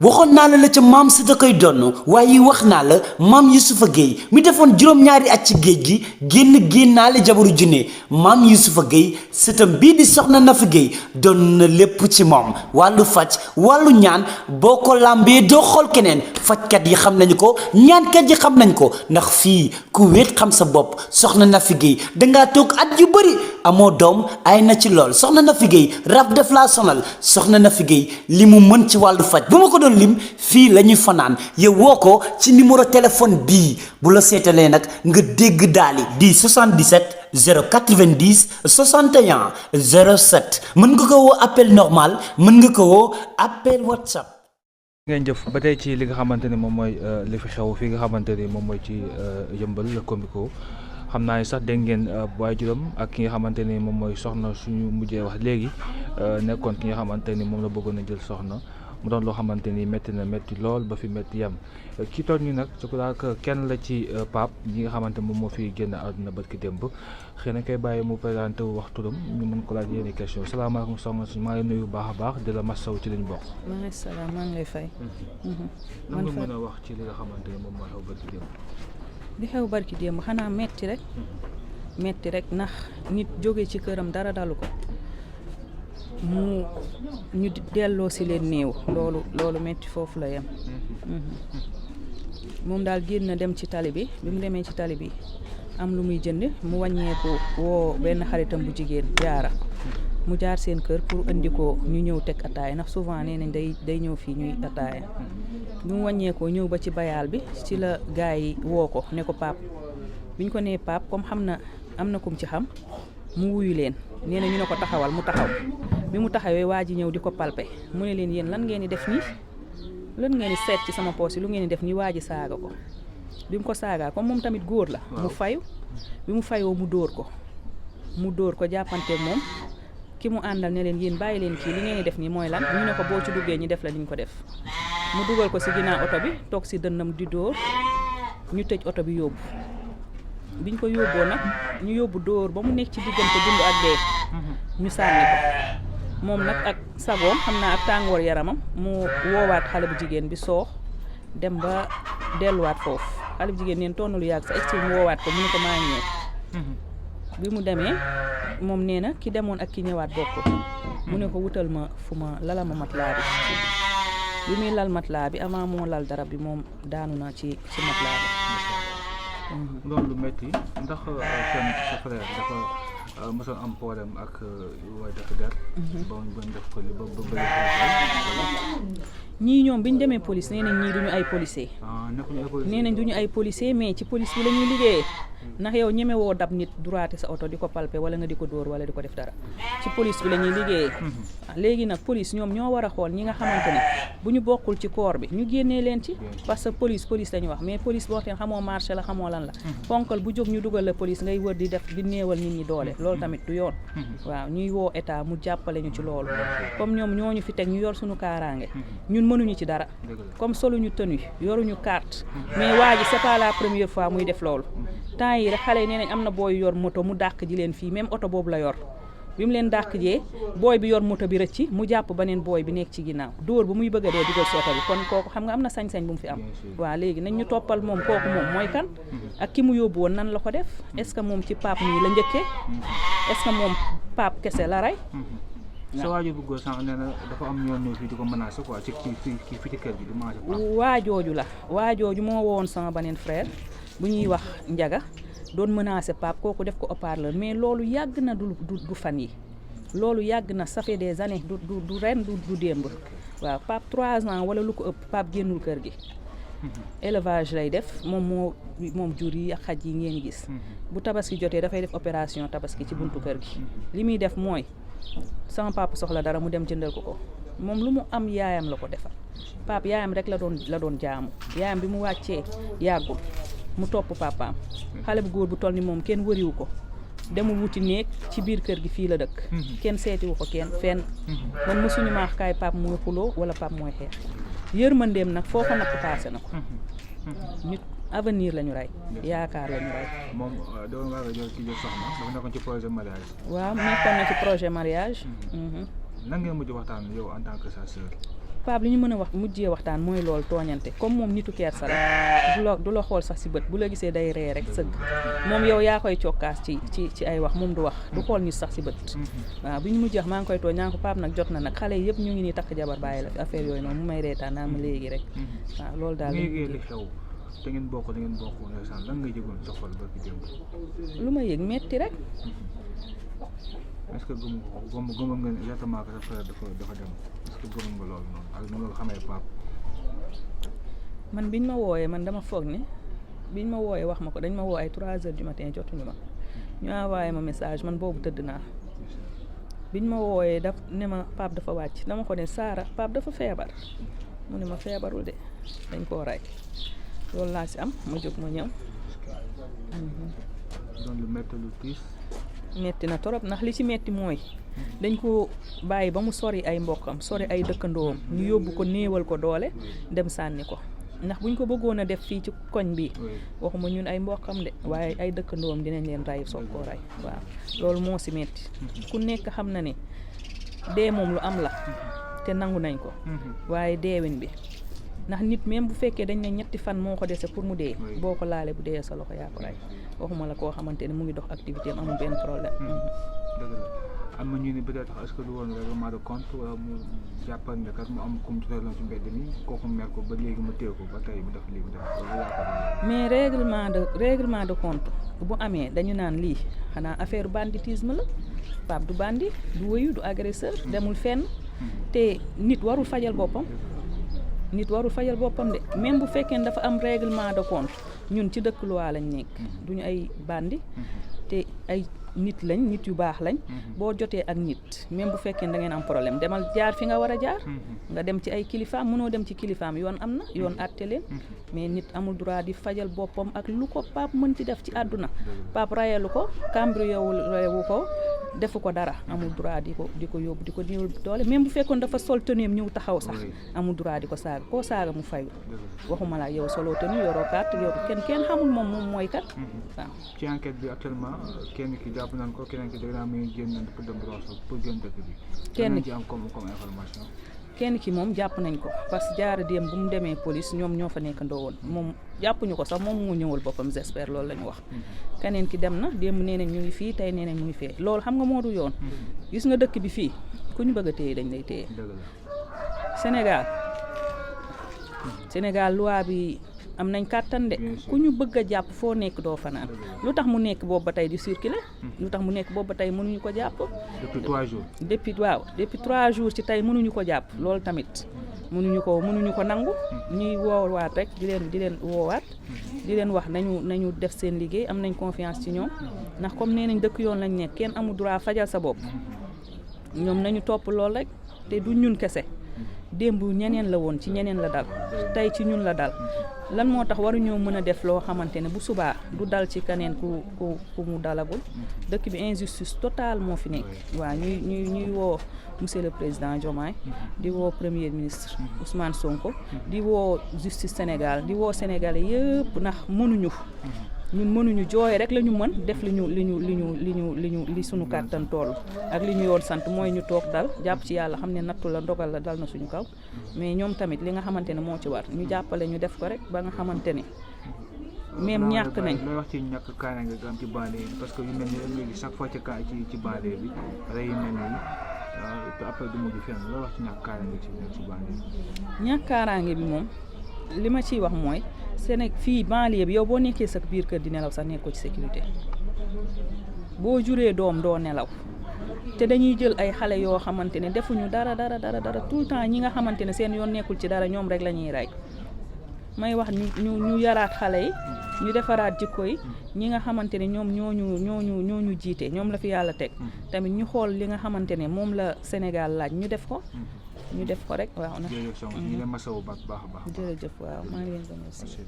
waxoon naa la ca maam si da koy donn waaye wax naa la maam Yusufa Gueye mi defoon juróom-ñaari at ci géej gi génnaale jabaru junne maam Yusufa Gueye sëtam bii di soxna Nafi Gueye doon na lépp ci moom wàllu faj wàllu ñaan boo ko làmbee doo xool keneen fajkat yi xam nañu ko ñaankat yi xam nañ ko ndax fii ku wéet xam sa bopp soxna Nafi Gueye dangaa toog at yu bëri amoo doom ay na ci lool soxna Nafi Gueye rab def laa sonal soxna Nafi Gueye li mu mën ci wàllu faj bu ma ko doon lim fii la ñuy fanaan yow woo ko ci numéro téléphone bii bu la seetalee nag nga dégg daali di 77 090 61 07 mën nga ko woo appel normal mën nga ko woo appel WhatsApp. ngeen jëf ba tey ci li nga xamante ni moom mooy li fi xew fi nga xamante ni moom mooy ci yëmbal la Comico xam naa ni sax dégg ngeen waajuram ak ki nga xamante ni moom mooy soxna suñu mujjee wax léegi nekkoon ki nga xamante ni moom la bëggoon a jël soxna mu doon loo xamante ni métti na métti lool ba fi métti yem ki toog ñu nag je crois que kenn la ci Pape ñi nga xamante moom moo fi génn àdduna barki démb xëy na koy bàyyi mu présenté wu wax turam ñu mën ko laaj yenn question salaamaaleykum soxna si maa ngi nuyu bu baax a baax di la masaw ci liñ bokk. maaleykum salaam maa ngi lay fay. nan nga mën a wax ci li nga xamante ni moom moo xew barki démb. li xew barki démb xanaa metti rek metti rek ndax nit jóge ci këram dara dalu ko mu ñu delloo si leen néew loolu metti foofu la yem. moom daal génn na dem ci tali bi mu demee ci tali bi am lu muy jënd mu wàññeeku woo benn xaritam bu jigéen jaara mu jaar seen kër pour indi ko ñu ñëw teg ataaya ndax souvent nee nañ day ñëw fii ñuy ataaya bi mu wàññeekoo ñëw ba ci bayaal bi ci la gaa yi woo ko ne ko Pape bi ñu ko nee Pape comme xam na am na kum ci xam mu wuyu leen nee na ñu ne ko taxawal mu taxaw bi mu taxawee waa ji ñëw di ko palpe mu ne leen yéen lan ngeen di def nii lan ngeen di seet ci sama poos yi lu ngeen di def nii waa ji saaga ko bi mu ko saagaa comme moom tamit góor la mu fayu bi mu fayoo mu dóor ko jàppanteeg moom ki mu àndal ne leen yéen bàyyi leen kii li ngeen di def nii mooy lan ñu ne ko boo ci duggee ñu def la liñ ko def mu dugal ko si ginnaaw oto bi toog si dënnam di dóor ñu tëj oto bi yóbbu biñ ko yóbboo nag ñu yóbbu dóor ba mu nekk ci diggante dund ak dee ñu sànni ko moom nag ak sagoom xam naa ak tàngoor yaramam mu woowaat xale bu jigéen bi soox dem ba delluwaat foofu xale bu jigéen neen toon na lu yàgg sa extime mu woowaat ko mu ne ko maa ngi ñëw bi mu demee moom nee na ki demoon ak ki ñëwaat bokk mu ne ko wutal ma fu ma lala ma matelas bi muy lal matelas bi avant moo lal dara bi moom daanu na ci matelas bi. loolu lu métti ndax seen sa frère dafa mosoon am problème ak way def der ba def ko li ba ñii ñoom bi ñu demee police nee nañ ñii duñu ay policier nee nañ duñu ay policier mais ci police bi la ñuy liggéeyee ndax yow ñeme woo dab nit droité sa oto di ko palper wala nga di ko dóor wala di ko def dara ci police bi la ñuy liggéeyee léegi nag police ñoom ñoo war a xool ñi nga xamante ne bu ñu bokkul ci corps bi ñu génnee leen ci parce que police la ñu wax mais police boo xam xamoo marché la xamoo lan la fonkal bu jóg ñu dugal la police ngay wër di def di néewal nit ñi doole loolu tamit du yoon waaw ñuy woo état mu jàppale ñu ci loolu comme ñoom ñooñu fi teg ñu yor suñu kaaraange ñun mënuñu ci dara comme soluñu tenue yoruñu carte mais waa ji c'est pas la première fois muy def loolu temps yi rek xale yi nee nañ am na booy yor moto mu dàq ji leen fii même oto boobu la yor bi mu leen dàq jee booy bi yor moto bi rëcc mu jàpp beneen booy bi nekk ci ginnaaw dóor bu muy bëgg a dee dugal si oto bi kon kooku xam nga am na sañ-sañ bu mu fi am waaw léegi nañ ñu toppal moom kooku moom mooy kan ak ki mu yóbbu woon nan la ko def est-ce que moom ci Pape nii la njëkkee est-ce que moom Pape kese la rey sa waajur bu góor sànq nee na dafa am ñoo ñëw fii di ko menacer quoi ci fii ci kër gi di manger waajooju moo woon sama beneen frère bu ñuy wax Njaga doon menacer Pape kooku def ko haut-parleur mais loolu yàgg na du fan yi loolu yàgg na ça fait des années du ren du démb waaw Pape 3 ans wala lu ko ëpp Pape génnul kër gi élevage lay def moom jur yi ak xaj yi ngeen gis bu tabaski jotee dafay def opération tabaski ci buntu kër gi li muy def mooy sama papa soxla dara mu dem jëndal ko moom lu mu am yaayam la ko defal Pape yaayam rek la doon jaamu yaayam bi mu wàccee yàggul mu topp papaam xale bu góor bu toll ni moom kenn wëriwu ko demul wuti néeg ci biir kër gi fii la dëkk kenn seetiwu ko kenn fenn man mësuñu maax kaay Pape mooy xuloo wala Pape mooy xeex yërmandeem nag foo ko natt paase na ko nit avenir la ñu rey yaakaar la ñu rey. moom doon nga jël ci soxna dafa nekkoon ci projet mariage. waaw nekkoon na ci projet mariage. nan ngeen mujj waxtaan yow en tant que sa sœur. Pape li ñu mën a wax mujjee waxtaan mooy loolu tooñante comme moom nitu kersa la du la xool sax si bët bu la gisee day ree rek sëgg moom yow yaa koy cokkaas ci ay wax moom du wax du xool nit sax si bët waaw bi ñu mujjee wax maa ngi koy tooñ ñaa ngi ko Pape nag jot na nag xale yëpp ñu ngi nii takk jabar bàyyi la fi affaire yooyu noonu mu may reetaan naa ma léegi rek waaw loolu daal li xew da ngeen bokk ndeysaan lan nga yëgoon sa xol ba fi démb lu ma yëg metti rek est-ce que gëm nga exactement que sa frère dafa dem est-ce que gëm nga loolu noonu ak loolu xamee Pape man biñ ma wooyee man dama foog ne biñ ma wooyee wax ma ko dañ ma woo ay 3 heures du matin jotuñu ma ñu envoyé ma message man boobu tëdd naa biñ ma wooyee daf ne ma Pape dafa wàcc dama ko ne Saara Pape dafa feebar mu ne ma feebarul de dañ koo rey loolu laa si am ma jóg ma ñëw doon lu métti lu tiis metti na torop ndax li ci metti mooy dañ ko bàyyi ba mu sori ay mbokkam sori ay dëkkandoom ñu yóbbu ko néewal ko doole dem sànni ko ndax buñ ko bëggoon a def fii ci koñ bi waxuma ñun ay mbokkam de waaye ay dëkkandoom dinañ leen rey soog koo rey waaw loolu moo ci metti ku nekk xam na ne dee moom lu am la te nangu nañ ko waaye deewin bi ndax nit même bu fekkee dañ ne 3 fan moo ko dese pour mu dee boo ko laalee bu dee sa loxo yaa ko rey waxuma la koo xamante ne mu ngi dox activité am amul benn problème. dëgg la am na ñu ne peut-être est-ce que du woon règlement de compte wala mu jàppal ne kat mu am kum tuutaloon ci mbedd mi kooku mer ko ba léegi mu téye ko ba tey mu def lii mu def wala yaakaar mais règlement de compte bu amee dañu naan lii xanaa affaire banditisme la Pape du bandi du wëyu du agresseur demul fenn te nit warul fajal boppam. nit warul fajal boppam de même bu fekkee ne dafa am règlement de compte ñun ci dëkk loi lañ nekk duñu ay bandi te ay nit lañ nit yu baax lañ boo jotee ak nit même bu fekkee ne da ngeen am problème demal jaar fi nga war a jaar nga dem ci ay kilifaam mënoo dem ci kilifaam yoon am na yoon àtte leen mais nit amul droit di fajal boppam ak lu ko Pape mën ci def ci àdduna Pape rayalu ko cambriolé ko defu ko dara amul droit di ko yóbbu di ko néew doole même bu fekkoon dafa sol teneem ñëw taxaw sax amul droit di ko saaga koo saaga mu fayu waxuma la yow solo tenu yoroo carte yow kenn xamul moom mooy kat waaw. ci enquête bi actuellement kenn ki jàpp nañ ko keneen ki dégg naa muy génn pour dem Rosso pour génn dëkk bi. kenn ci am comme information. kenn ki moom jàpp nañ ko parce que jaara démb bu mu demee police ñoom ñoo fa nekkandoo woon moom jàppuñu ko sax moom moo ñëwal boppam j'espère loolu la ñu wax. keneen ki dem na démb nee nañ ñu ngi fii tey nee nañ mu ngi fee loolu xam nga moo du yoon. gis nga dëkk bi fii ku ñu bëgg a téye dañ lay téye. Sénégal loi bi am nañ kàttan de ku ñu bëgg a jàpp foo nekk doo fanaan lu tax mu nekk boobu ba tey di circuler lu tax mu nekk boobu ba tey mënuñu ko jàpp. depuis 3 jours. depuis 3 jours ci tey mënuñu ko jàpp loolu tamit mënuñu ko nangu ñuy woowaat rek di leen woowaat di leen wax nañu def seen liggéey am nañ confiance ci ñoom ndax comme nee nañ dëkk yoon lañ nekk kenn amul droit fajal sa bopp ñoom nañu topp lool rek te du ñun kese démb ñeneen la woon ci ñeneen la dal tey ci ñun la dal lan moo tax waruñoo mën a def loo xamante ne bu subaa du dal ci keneen ku mu dalagul dëkk bi injustice totale moo fi nekk waaw ñuy woo monsieur le président Diomaye di woo premier ministre Ousmane Sonko di woo justice Sénégal di woo Sénégalais yëpp ndax mënuñu jooy rek la ñu mën def li suñu kàttan toll ak li ñu yoon sant mooy ñu toog dal jàpp ci yàlla xam ne nattu la ndogal la dal na suñu kaw mais ñoom tamit li nga xamante ne moo ci war ñu jàppale ñu def ko rek ba nga xamante ne même ñàkk nañ. looy wax ci ñàkk kaaraange nga am ci banlieue yi parce que yu mel ni léegi chaque fois ci banlieue bi rey yu mel nii te après du mujj fenn looy wax ci ñàkk kaaraange ci banlieue bi. ñàkk kaaraange bi moom li ma ciy wax mooy fii banlieue bi yow boo nekkee sa biir kër di nelaw sax nekkoo ci sécurité boo juree doom doo nelaw te dañuy jël ay xale yoo xamante ne defuñu dara tout le temps ñi nga xamante ne seen yoon nekkul ci dara ñoom rek la ñuy rey may wax ñu yaraat xale yi ñu defaraat jikko yi ñi nga xamante ne ñoom ñooñu jiite ñoom la fi yàlla teg tamit ñu xool li nga xamante ne moom la Sénégal laaj ñu def ko rek waaw na jërëjëf waaw maa ngi leen di remercier. jërëjëf waaw maa ngi leen di remercier.